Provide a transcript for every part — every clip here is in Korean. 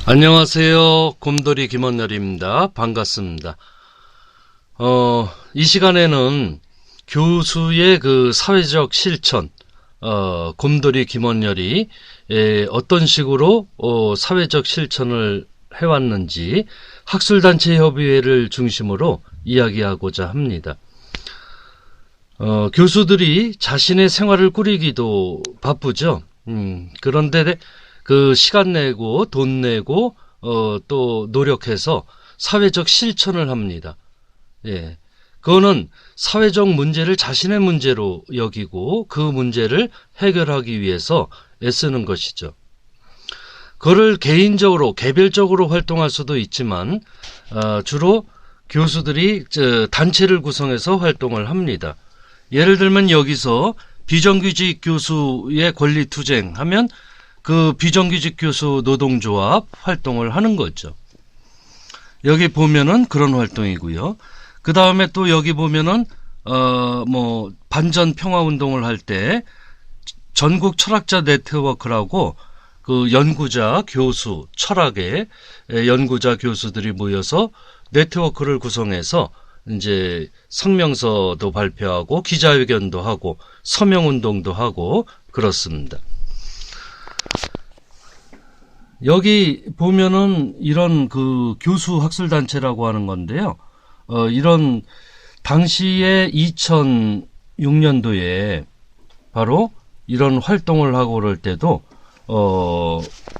안녕하세요. 곰돌이 김원열입니다. 반갑습니다. 이 시간에는 교수의 그 사회적 실천, 곰돌이 김원열이 어떤 식으로 사회적 실천을 해왔는지 학술단체 협의회를 중심으로 이야기하고자 합니다. 교수들이 자신의 생활을 꾸리기도 바쁘죠. 그런데 그 시간 내고 돈 내고 또 노력해서 사회적 실천을 합니다. 예. 그거는 사회적 문제를 자신의 문제로 여기고 그 문제를 해결하기 위해서 애쓰는 것이죠. 그거를 개인적으로 개별적으로 활동할 수도 있지만 주로 교수들이 단체를 구성해서 활동을 합니다. 예를 들면 여기서 비정규직 교수의 권리 투쟁하면 그 비정규직 교수 노동조합 활동을 하는 거죠. 여기 보면은 그런 활동이고요. 그 다음에 또 여기 보면은 반전 평화 운동을 할 때 전국 철학자 네트워크라고 그 연구자 교수 철학의 연구자 교수들이 모여서 네트워크를 구성해서 이제 성명서도 발표하고 기자회견도 하고 서명 운동도 하고 그렇습니다. 여기 보면은 이런 그 교수 학술단체라고 하는 건데요. 이런 당시에 2006년도에 바로 이런 활동을 하고 그럴 때도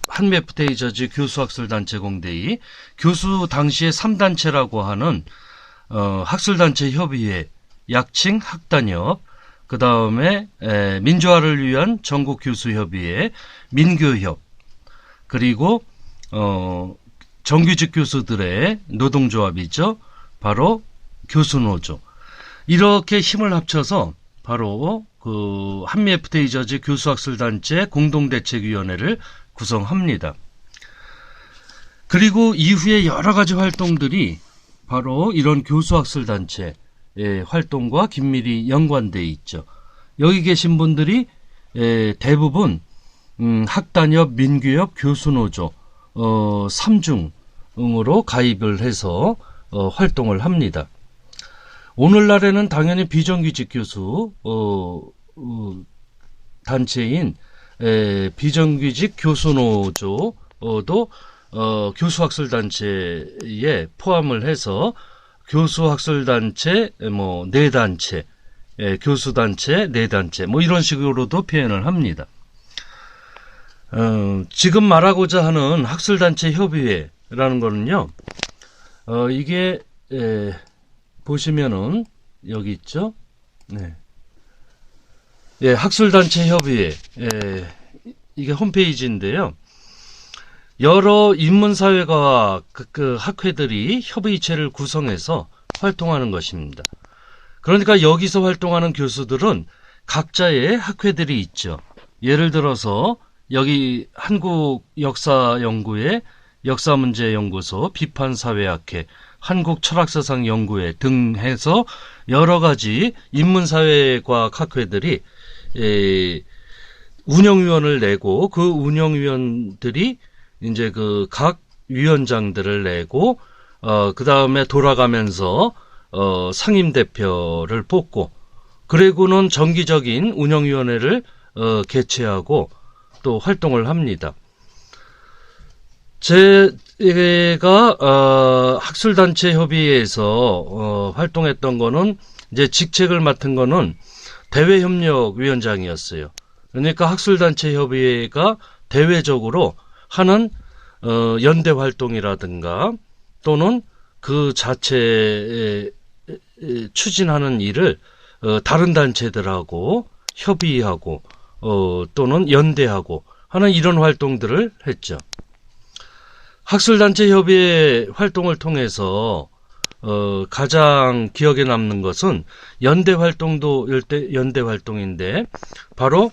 한메프테이저지 교수학술단체 공대이 교수 당시에 3단체라고 하는 학술단체 협의회, 약칭 학단협, 그 다음에 민주화를 위한 전국교수협의회, 민교협, 그리고 정규직 교수들의 노동조합이죠. 바로 교수노조. 이렇게 힘을 합쳐서 바로 그 한미FT저지 교수학술단체 공동대책위원회를 구성합니다. 그리고 이후에 여러 가지 활동들이 바로 이런 교수학술단체의 활동과 긴밀히 연관되어 있죠. 여기 계신 분들이 대부분 학단협, 민교협, 교수노조 3중으로 가입을 해서 활동을 합니다. 오늘날에는 당연히 비정규직 교수 단체인 비정규직 교수노조도 교수학술단체에 포함을 해서 교수학술단체 4단체, 교수단체 4단체 이런 식으로도 표현을 합니다. 지금 말하고자 하는 학술단체 협의회라는 거는요, 이게, 보시면은, 여기 있죠? 네. 예, 학술단체 협의회. 이게 홈페이지인데요. 여러 인문사회가 그 학회들이 협의체를 구성해서 활동하는 것입니다. 그러니까 여기서 활동하는 교수들은 각자의 학회들이 있죠. 예를 들어서, 여기 한국역사연구회, 역사문제연구소, 비판사회학회, 한국철학사상연구회 등 해서 여러 가지 인문사회과학 학회들이 운영위원을 내고 그 운영위원들이 이제 그 각 위원장들을 내고 그 다음에 돌아가면서 상임대표를 뽑고 그리고는 정기적인 운영위원회를 개최하고 또 활동을 합니다. 제가 학술단체 협의회에서 활동했던 거는 이제 직책을 맡은 거는 대외협력위원장이었어요. 그러니까 학술단체 협의회가 대외적으로 하는 연대 활동이라든가 또는 그 자체에 추진하는 일을 다른 단체들하고 협의하고 또는 연대하고 하는 이런 활동들을 했죠. 학술단체 협의회 활동을 통해서 가장 기억에 남는 것은 연대 활동도 연대 활동인데 바로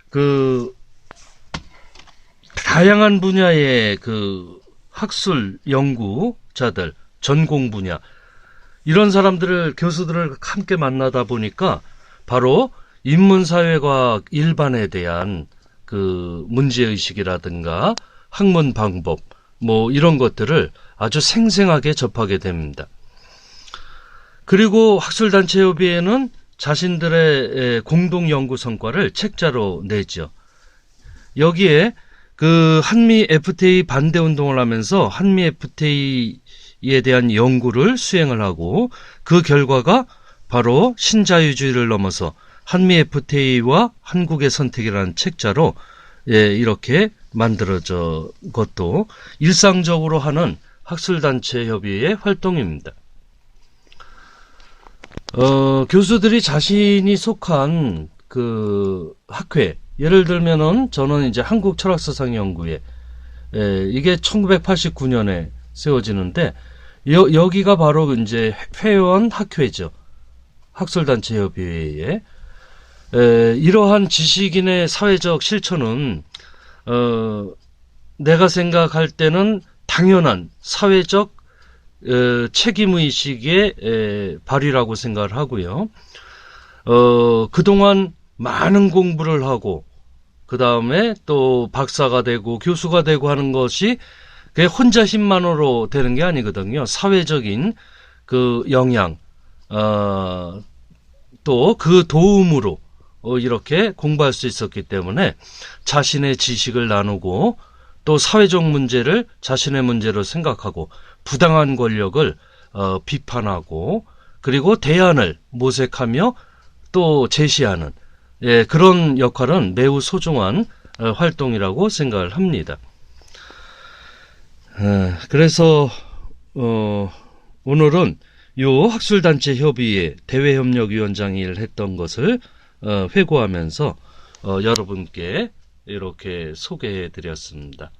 그 다양한 분야의 그 학술 연구자들 전공 분야 이런 사람들을 교수들을 함께 만나다 보니까 바로 인문사회과학 일반에 대한 그 문제의식이라든가 학문 방법 뭐 이런 것들을 아주 생생하게 접하게 됩니다. 그리고 학술단체협의회는 자신들의 공동 연구 성과를 책자로 내죠. 여기에 그 한미 FTA 반대 운동을 하면서 한미 FTA에 대한 연구를 수행을 하고 그 결과가 바로 신자유주의를 넘어서 한미 FTA와 한국의 선택이라는 책자로 이렇게 만들어져 것도 일상적으로 하는 학술단체협의회의 활동입니다. 교수들이 자신이 속한 그 학회, 예를 들면은 저는 이제 한국철학사상연구회, 이게 1989년에 세워지는데 여기가 바로 이제 회원 학회죠. 학술단체협의회에 이러한 지식인의 사회적 실천은 내가 생각할 때는 당연한 사회적 책임의식의 발휘라고 생각을 하고요. 그동안 많은 공부를 하고 그 다음에 또 박사가 되고 교수가 되고 하는 것이 그게 혼자 힘만으로 되는 게 아니거든요. 사회적인 그 영향, 또 그 도움으로 이렇게 공부할 수 있었기 때문에 자신의 지식을 나누고 또 사회적 문제를 자신의 문제로 생각하고 부당한 권력을 비판하고 그리고 대안을 모색하며 또 제시하는 그런 역할은 매우 소중한 활동이라고 생각을 합니다. 그래서 오늘은 요 학술단체 협의회 대외협력위원장 일을 했던 것을 회고하면서 여러분께 이렇게 소개해 드렸습니다.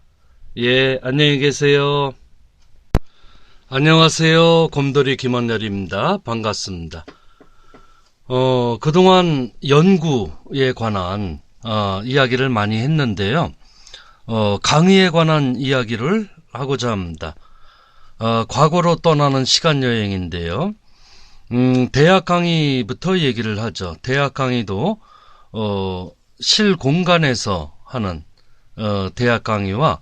예, 안녕히 계세요. 안녕하세요. 곰돌이 김원열입니다. 반갑습니다. 그동안 연구에 관한 이야기를 많이 했는데요. 강의에 관한 이야기를 하고자 합니다. 과거로 떠나는 시간여행인데요. 대학 강의부터 얘기를 하죠. 대학 강의도 실공간에서 하는 대학 강의와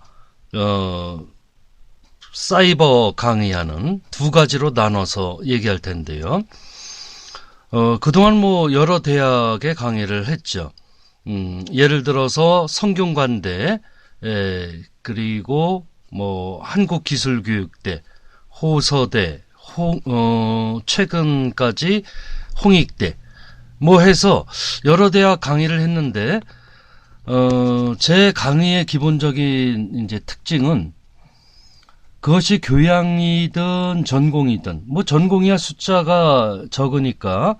사이버 강의하는 두 가지로 나눠서 얘기할 텐데요. 그동안 뭐 여러 대학에 강의를 했죠. 예를 들어서 성균관대, 그리고 뭐 한국기술교육대, 호서대, 최근까지 홍익대, 뭐 해서 여러 대학 강의를 했는데, 제 강의의 기본적인 이제 특징은 그것이 교양이든 전공이든, 뭐 전공이야 숫자가 적으니까,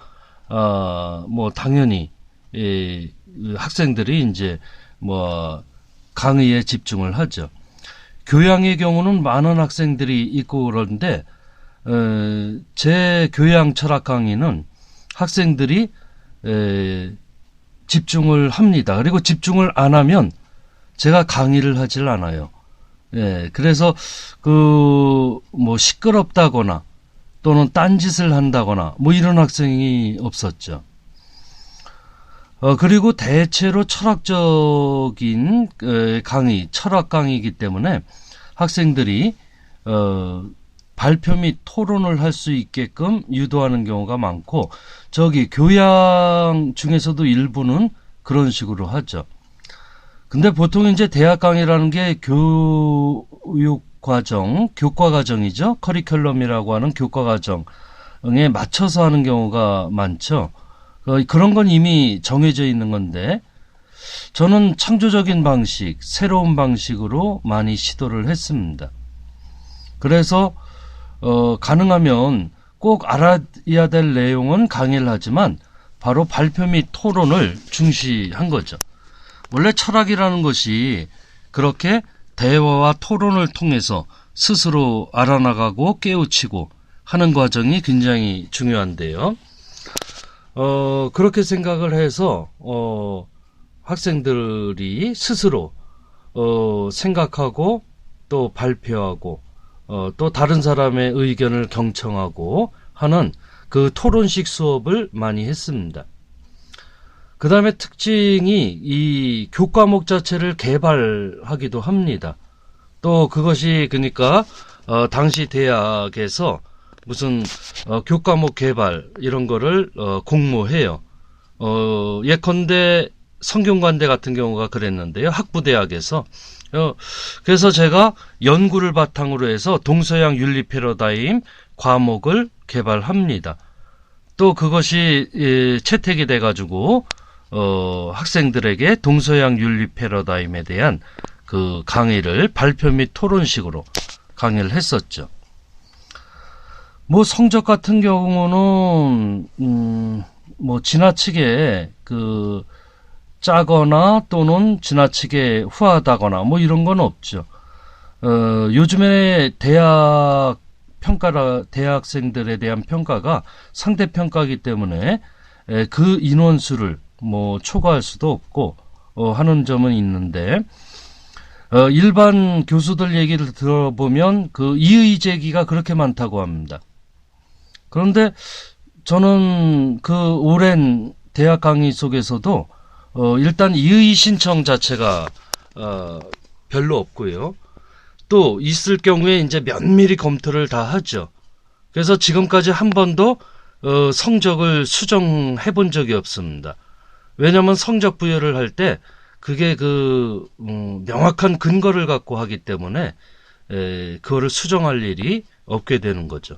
뭐 당연히, 학생들이 이제 뭐 강의에 집중을 하죠. 교양의 경우는 많은 학생들이 있고 그러는데, 제 교양 철학 강의는 학생들이 집중을 합니다. 그리고 집중을 안 하면 제가 강의를 하질 않아요. 그래서 뭐 시끄럽다거나 또는 딴짓을 한다거나 뭐 이런 학생이 없었죠. 그리고 대체로 철학적인 강의, 철학 강의이기 때문에 학생들이 발표 및 토론을 할 수 있게끔 유도하는 경우가 많고, 교양 중에서도 일부는 그런 식으로 하죠. 근데 보통 이제 대학 강의라는 게 교육과정, 교과과정이죠. 커리큘럼이라고 하는 교과과정에 맞춰서 하는 경우가 많죠. 그런 건 이미 정해져 있는 건데, 저는 창조적인 방식, 새로운 방식으로 많이 시도를 했습니다. 그래서 가능하면 꼭 알아야 될 내용은 강의를 하지만 바로 발표 및 토론을 중시한 거죠. 원래 철학이라는 것이 그렇게 대화와 토론을 통해서 스스로 알아나가고 깨우치고 하는 과정이 굉장히 중요한데요. 그렇게 생각을 해서 학생들이 스스로 생각하고 또 발표하고 또 다른 사람의 의견을 경청하고 하는 그 토론식 수업을 많이 했습니다. 그 다음에 특징이 이 교과목 자체를 개발하기도 합니다. 또 그것이 그러니까 당시 대학에서 무슨 교과목 개발 이런 거를 공모해요. 예컨대 성균관대 같은 경우가 그랬는데요. 학부대학에서. 그래서 제가 연구를 바탕으로 해서 동서양 윤리 패러다임 과목을 개발합니다. 또 그것이 채택이 돼가지고 학생들에게 동서양 윤리 패러다임에 대한 그 강의를 발표 및 토론식으로 강의를 했었죠. 뭐 성적 같은 경우는 뭐 지나치게 그 짜거나 또는 지나치게 후하다거나 뭐 이런 건 없죠. 요즘에 대학생들에 대한 평가가 상대평가이기 때문에 그 인원수를 뭐 초과할 수도 없고 하는 점은 있는데 일반 교수들 얘기를 들어보면 그 이의 제기가 그렇게 많다고 합니다. 그런데 저는 그 오랜 대학 강의 속에서도 일단 이의 신청 자체가 별로 없고요. 또 있을 경우에 이제 면밀히 검토를 다 하죠. 그래서 지금까지 한 번도 성적을 수정해 본 적이 없습니다. 왜냐하면 성적 부여를 할 때 그게 그 명확한 근거를 갖고 하기 때문에 그거를 수정할 일이 없게 되는 거죠.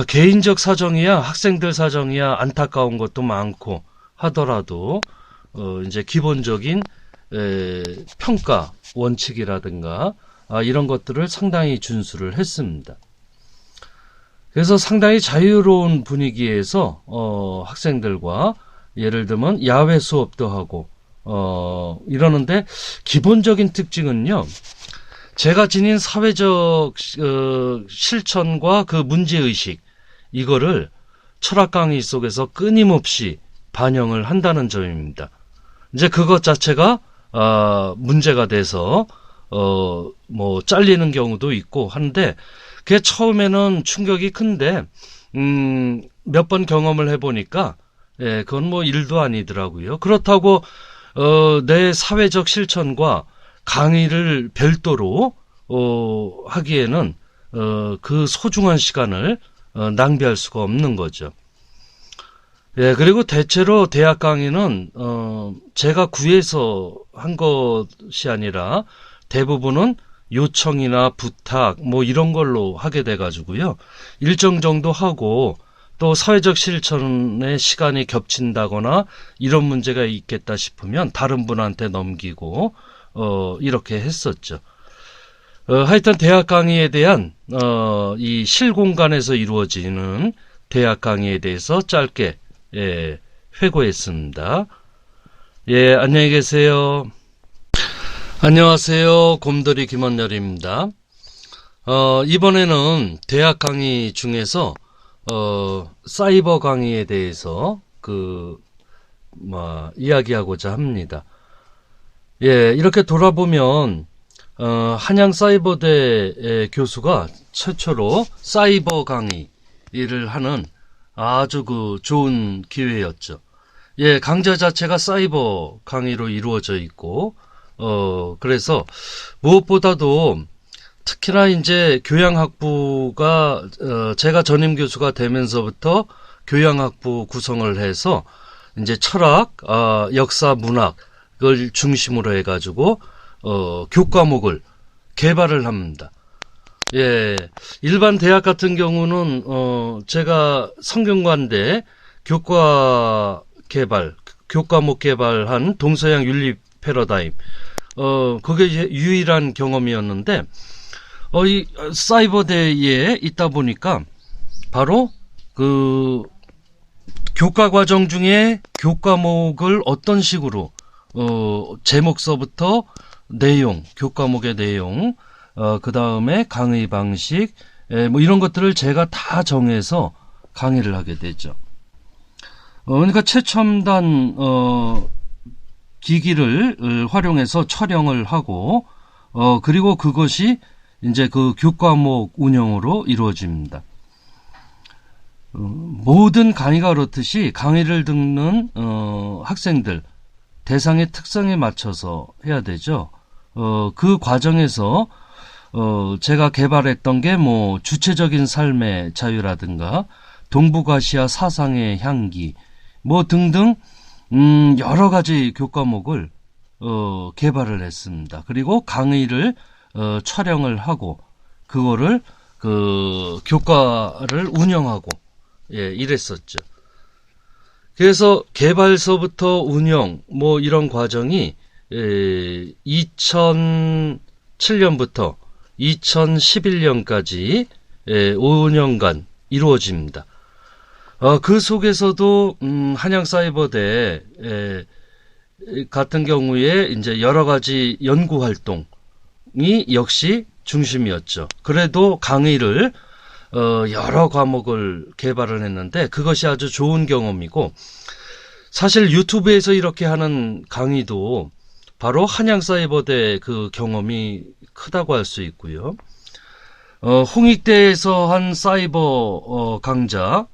개인적 사정이야 학생들 사정이야 안타까운 것도 많고 하더라도 이제 기본적인 평가 원칙이라든가 이런 것들을 상당히 준수를 했습니다. 그래서 상당히 자유로운 분위기에서 학생들과 예를 들면 야외 수업도 하고 이러는데 기본적인 특징은요. 제가 지닌 사회적 실천과 그 문제의식 이거를 철학 강의 속에서 끊임없이 반영을 한다는 점입니다. 이제 그것 자체가 문제가 돼서 뭐 잘리는 경우도 있고 한데 그게 처음에는 충격이 큰데 몇 번 경험을 해보니까 그건 뭐 일도 아니더라고요. 그렇다고 내 사회적 실천과 강의를 별도로 하기에는 그 소중한 시간을 낭비할 수가 없는 거죠. 그리고 대체로 대학 강의는 제가 구해서 한 것이 아니라 대부분은 요청이나 부탁 뭐 이런 걸로 하게 돼 가지고요. 일정 정도 하고 또 사회적 실천의 시간이 겹친다거나 이런 문제가 있겠다 싶으면 다른 분한테 넘기고 이렇게 했었죠. 하여튼 대학 강의에 대한 이 실공간에서 이루어지는 대학 강의에 대해서 짧게 회고했습니다. 안녕히 계세요. 안녕하세요. 곰돌이 김원열입니다. 이번에는 대학 강의 중에서 사이버 강의에 대해서 이야기하고자 합니다. 이렇게 돌아보면 한양사이버대 교수가 최초로 사이버 강의를 하는 아주 좋은 기회였죠. 강좌 자체가 사이버 강의로 이루어져 있고 그래서 무엇보다도 특히나 이제 교양학부가 제가 전임 교수가 되면서부터 교양학부 구성을 해서 이제 철학, 역사, 문학을 중심으로 해가지고 교과목을 개발을 합니다. 일반 대학 같은 경우는 제가 성균관대 교과목 개발한 동서양 윤리 패러다임 그게 유일한 경험이었는데 이 사이버대에 있다 보니까 바로 그 교과 과정 중에 교과목을 어떤 식으로 제목서부터 내용, 교과목의 내용, 그 다음에 강의 방식, 뭐 이런 것들을 제가 다 정해서 강의를 하게 되죠. 그러니까 최첨단 기기를 활용해서 촬영을 하고 그리고 그것이 이제 그 교과목 운영으로 이루어집니다. 모든 강의가 그렇듯이 강의를 듣는 학생들 대상의 특성에 맞춰서 해야 되죠. 그 과정에서 제가 개발했던 게 뭐 주체적인 삶의 자유라든가 동북아시아 사상의 향기 뭐 등등 여러 가지 교과목을 개발을 했습니다. 그리고 강의를 촬영을 하고 그거를 그 교과를 운영하고 이랬었죠. 그래서 개발서부터 운영 뭐 이런 과정이 2007년부터 2011년까지 5년간 이루어집니다. 그 속에서도 한양사이버대 같은 경우에 이제 여러 가지 연구 활동이 역시 중심이었죠. 그래도 강의를 여러 과목을 개발을 했는데 그것이 아주 좋은 경험이고 사실 유튜브에서 이렇게 하는 강의도 바로 한양사이버대 그 경험이 크다고 할 수 있고요. 홍익대에서 한 사이버 강좌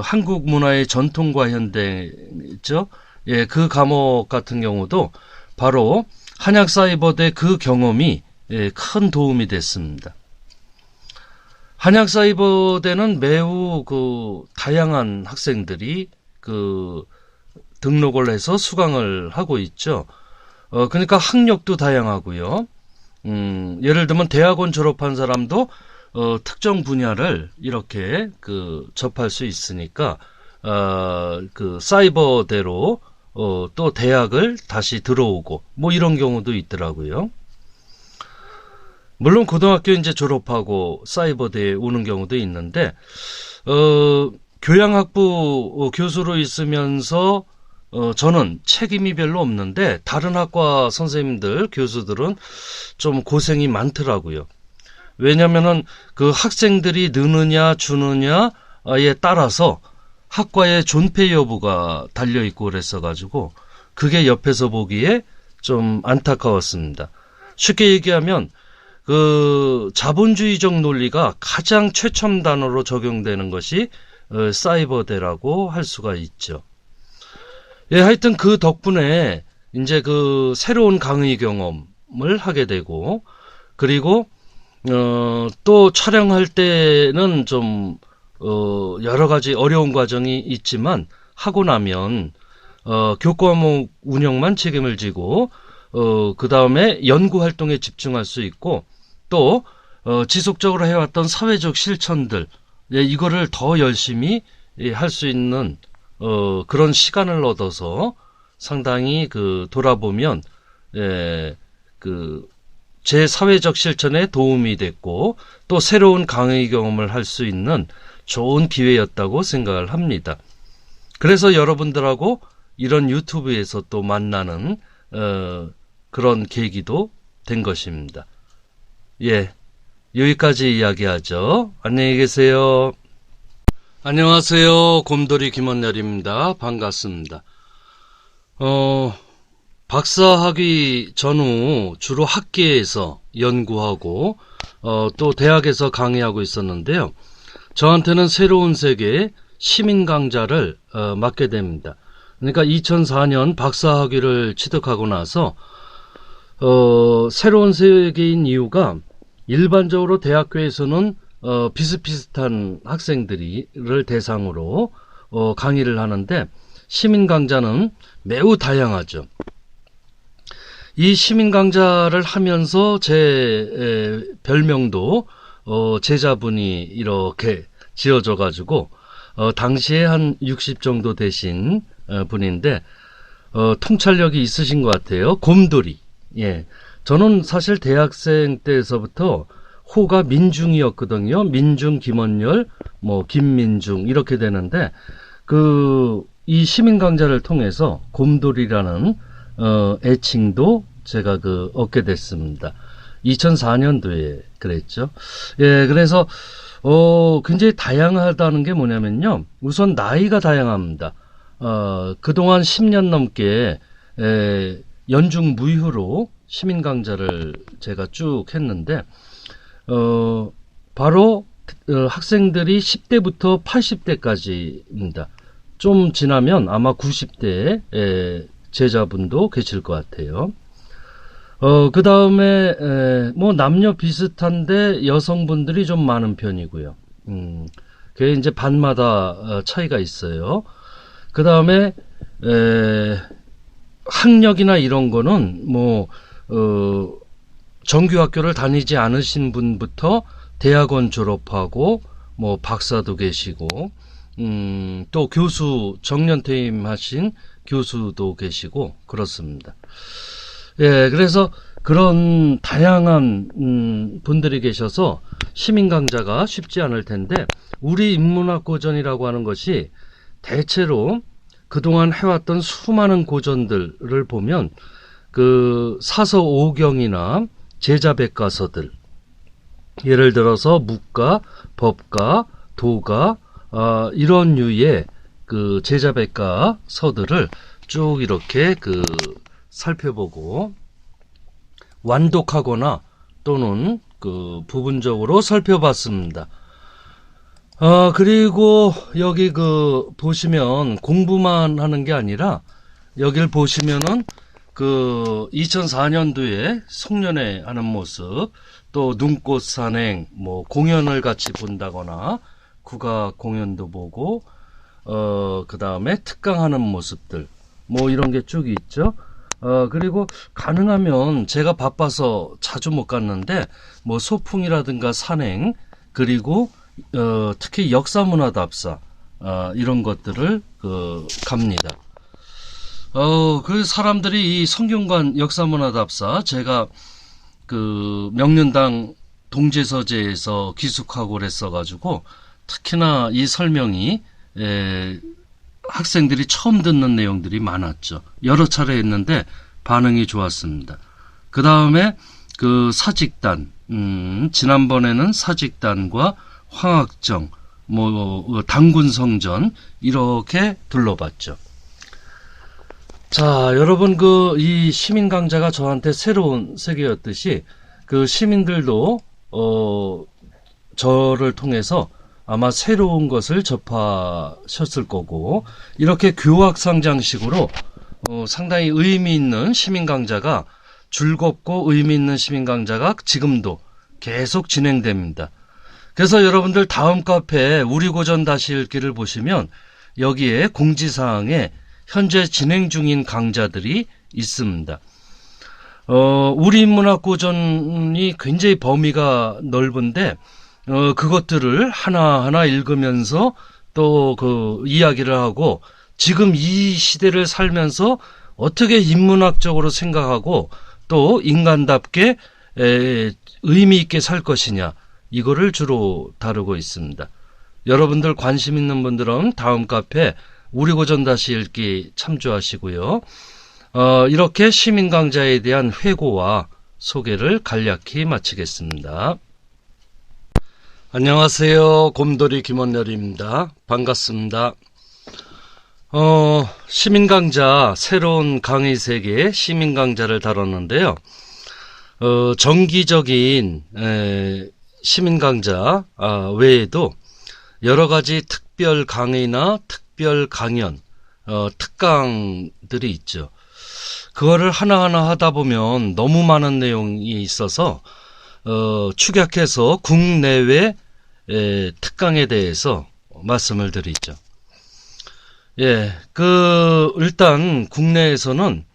한국 문화의 전통과 현대죠. 예, 그 과목 같은 경우도 바로 한양사이버대 그 경험이 큰 도움이 됐습니다. 한양사이버대는 매우 그 다양한 학생들이 그 등록을 해서 수강을 하고 있죠. 그러니까 학력도 다양하고요. 예를 들면 대학원 졸업한 사람도 특정 분야를 이렇게 그 접할 수 있으니까 그 사이버대로 또 대학을 다시 들어오고 뭐 이런 경우도 있더라고요. 물론 고등학교 이제 졸업하고 사이버대에 오는 경우도 있는데 교양학부 교수로 있으면서 저는 책임이 별로 없는데 다른 학과 선생님들 교수들은 좀 고생이 많더라고요. 왜냐면은 그 학생들이 느느냐 주느냐에 따라서 학과의 존폐 여부가 달려있고 그랬어가지고 그게 옆에서 보기에 좀 안타까웠습니다. 쉽게 얘기하면 그 자본주의적 논리가 가장 최첨단으로 적용되는 것이 사이버대라고 할 수가 있죠. 예, 하여튼 그 덕분에 이제 그 새로운 강의 경험을 하게 되고 그리고 또 촬영할 때는 좀 여러 가지 어려운 과정이 있지만 하고 나면 교과목 운영만 책임을 지고 그 다음에 연구 활동에 집중할 수 있고 또 지속적으로 해왔던 사회적 실천들 이거를 더 열심히 할 수 있는 그런 시간을 얻어서 상당히 그 돌아보면 그 제 사회적 실천에 도움이 됐고 또 새로운 강의 경험을 할 수 있는 좋은 기회였다고 생각을 합니다. 그래서 여러분들하고 이런 유튜브에서 또 만나는 그런 계기도 된 것입니다. 예, 여기까지 이야기하죠. 안녕히 계세요. 안녕하세요. 곰돌이 김원렬입니다. 반갑습니다. 박사학위 전후 주로 학계에서 연구하고 또 대학에서 강의하고 있었는데요. 저한테는 새로운 세계 시민 강좌를 맡게 됩니다. 그러니까 2004년 박사학위를 취득하고 나서 새로운 세계인 이유가 일반적으로 대학교에서는 비슷비슷한 학생들을 대상으로 강의를 하는데 시민 강좌는 매우 다양하죠. 이 시민 강좌를 하면서 제 별명도 제자분이 이렇게 지어져 가지고 당시에 한 60 정도 되신 분인데 통찰력이 있으신 것 같아요. 곰돌이. 예. 저는 사실 대학생 때에서부터 호가 민중이었거든요. 민중, 김원렬, 뭐 김민중 이렇게 되는데 이 시민 강좌를 통해서 곰돌이라는 애칭도 제가 얻게 됐습니다. 2004년도에 그랬죠. 예, 그래서 굉장히 다양하다는 게 뭐냐면요. 우선 나이가 다양합니다. 그동안 10년 넘게 연중 무휴로 시민 강좌를 제가 쭉 했는데 바로 학생들이 10대부터 80대까지입니다. 좀 지나면 아마 90대 제자분도 계실 것 같아요. 그 다음에, 뭐, 남녀 비슷한데 여성분들이 좀 많은 편이고요. 그게 이제 반마다 차이가 있어요. 그 다음에, 학력이나 이런 거는 뭐, 정규학교를 다니지 않으신 분부터 대학원 졸업하고, 뭐, 박사도 계시고, 또 교수, 정년퇴임 하신 교수도 계시고, 그렇습니다. 예, 그래서 그런 다양한 분들이 계셔서 시민 강좌가 쉽지 않을 텐데, 우리 인문학 고전이라고 하는 것이 대체로 그동안 해왔던 수많은 고전들을 보면 그 사서 오경이나 제자백과서들, 예를 들어서 묵가, 법가, 도가, 이런 류의 그 제자백과서들을 쭉 이렇게 살펴보고 완독하거나 또는 부분적으로 살펴봤습니다. 그리고 여기 보시면 공부만 하는 게 아니라 여길 보시면은 2004년도에 송년회 하는 모습, 또 눈꽃 산행, 뭐 공연을 같이 본다거나 국악 공연도 보고, 그 다음에 특강하는 모습들, 뭐 이런 게 쭉 있죠. 그리고 가능하면 제가 바빠서 자주 못 갔는데, 뭐 소풍이라든가 산행, 그리고 특히 역사문화답사, 이런 것들을 갑니다. 그 사람들이 이 성균관 역사문화답사, 제가 명륜당 동제서재에서 기숙하고 그랬어가지고, 특히나 이 설명이 학생들이 처음 듣는 내용들이 많았죠. 여러 차례 했는데 반응이 좋았습니다. 그 다음에 사직단, 지난번에는 사직단과 황학정, 뭐 당군성전 이렇게 둘러봤죠. 자, 여러분 이 시민 강좌가 저한테 새로운 세계였듯이 시민들도 저를 통해서 아마 새로운 것을 접하셨을 거고, 이렇게 교학상장식으로 상당히 의미 있는 시민 강좌가, 즐겁고 의미 있는 시민 강좌가 지금도 계속 진행됩니다. 그래서 여러분들 다음 카페 우리 고전 다시 읽기를 보시면 여기에 공지사항에 현재 진행 중인 강좌들이 있습니다. 우리 인문학 고전이 굉장히 범위가 넓은데, 그것들을 하나하나 읽으면서 또 이야기를 하고, 지금 이 시대를 살면서 어떻게 인문학적으로 생각하고 또 인간답게 의미 있게 살 것이냐, 이거를 주로 다루고 있습니다. 여러분들 관심 있는 분들은 다음 카페 우리 고전 다시 읽기 참조하시고요. 이렇게 시민 강좌에 대한 회고와 소개를 간략히 마치겠습니다. 안녕하세요. 곰돌이 김원렬입니다. 반갑습니다. 시민 강좌, 새로운 강의 세계 시민 강좌를 다뤘는데요. 정기적인 시민 강좌 외에도 여러 가지 특별 강의나 특별 강연, 특강들이 있죠. 그거를 하나하나 하다 보면 너무 많은 내용이 있어서 축약해서 국내외 특강에 대해서 말씀을 드리죠. 예, 일단 국내에서는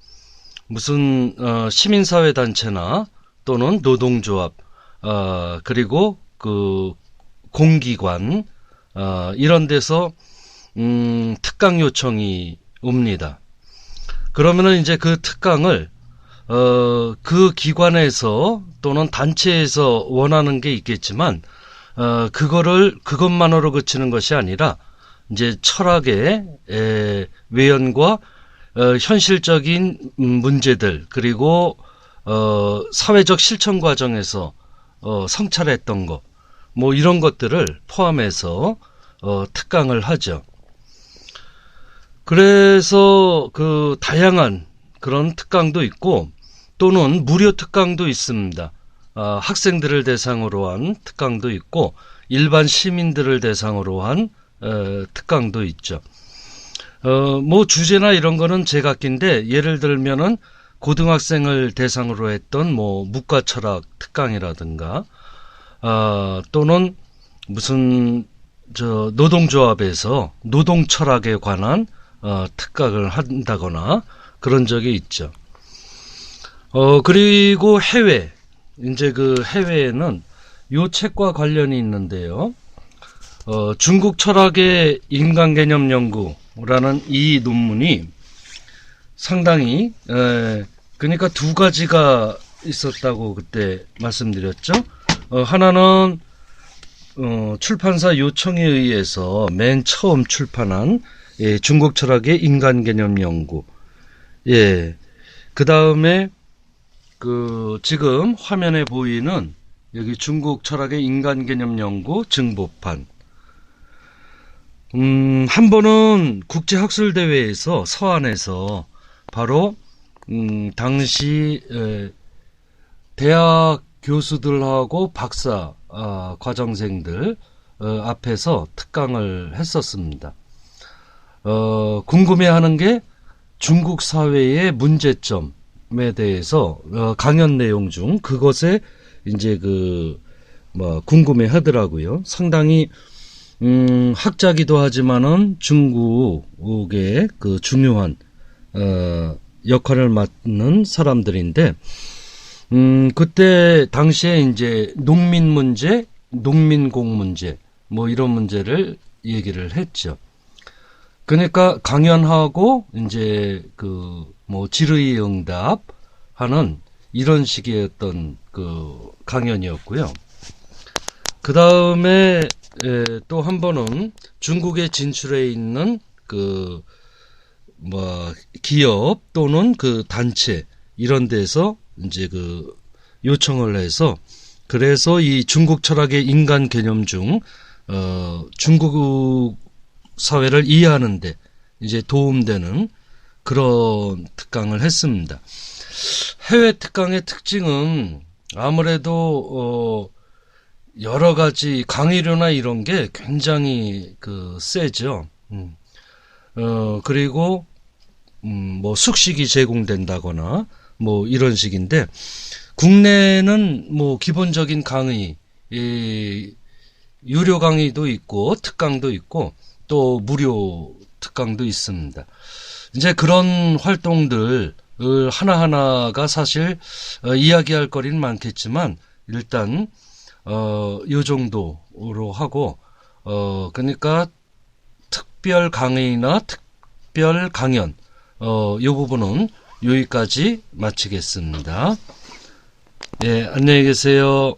무슨 시민사회 단체나 또는 노동조합, 그리고 공기관, 이런 데서 특강 요청이 옵니다. 그러면은 이제 그 특강을 그 기관에서 또는 단체에서 원하는 게 있겠지만, 그것만으로 그치는 것이 아니라 이제 철학의 외연과 현실적인 문제들, 그리고 사회적 실천 과정에서 성찰했던 것, 뭐 이런 것들을 포함해서 특강을 하죠. 그래서 다양한 그런 특강도 있고, 또는 무료 특강도 있습니다. 학생들을 대상으로 한 특강도 있고, 일반 시민들을 대상으로 한 특강도 있죠. 뭐 주제나 이런 거는 제각기인데, 예를 들면은 고등학생을 대상으로 했던 뭐 무과철학 특강이라든가 또는 무슨 노동조합에서 노동철학에 관한 특강을 한다거나 그런 적이 있죠. 그리고 이제 그 해외에는 요 책과 관련이 있는데요. 중국 철학의 인간개념 연구라는 이 논문이 상당히, 그러니까 두 가지가 있었다고 그때 말씀드렸죠. 하나는, 출판사 요청에 의해서 맨 처음 출판한, 중국 철학의 인간개념 연구. 예. 그 다음에, 지금 화면에 보이는 여기 중국 철학의 인간개념 연구 증보판. 한 번은 국제학술대회에서 서안에서 바로 당시 대학 교수들하고 박사 과정생들 앞에서 특강을 했었습니다. 궁금해하는 게 중국 사회의 문제점에 대해서 강연 내용 중 그것에 이제 궁금해하더라고요. 상당히 학자기도 하지만은 중국의 그 중요한 역할을 맡는 사람들인데, 그때 당시에 이제 농민 문제, 농민공 문제, 뭐 이런 문제를 얘기를 했죠. 그러니까 강연하고 이제 질의 응답 하는 이런 식의 어떤 강연이었고요. 그 다음에 또 한 번은 중국에 진출해 있는 기업 또는 단체 이런 데서 이제 요청을 해서 그래서 이 중국 철학의 인간 개념 중 중국 사회를 이해하는데 이제 도움되는 그런 특강을 했습니다. 해외 특강의 특징은 아무래도 여러 가지 강의료나 이런 게 굉장히 세죠. 그리고 뭐 숙식이 제공된다거나 뭐 이런 식인데, 국내는 뭐 기본적인 강의, 유료 강의도 있고 특강도 있고 또 무료 특강도 있습니다. 이제 그런 활동들 하나하나가 사실 이야기할 거리는 많겠지만 일단 요 정도로 하고 그러니까 특별 강의나 특별 강연 요 부분은 여기까지 마치겠습니다. 예, 안녕히 계세요.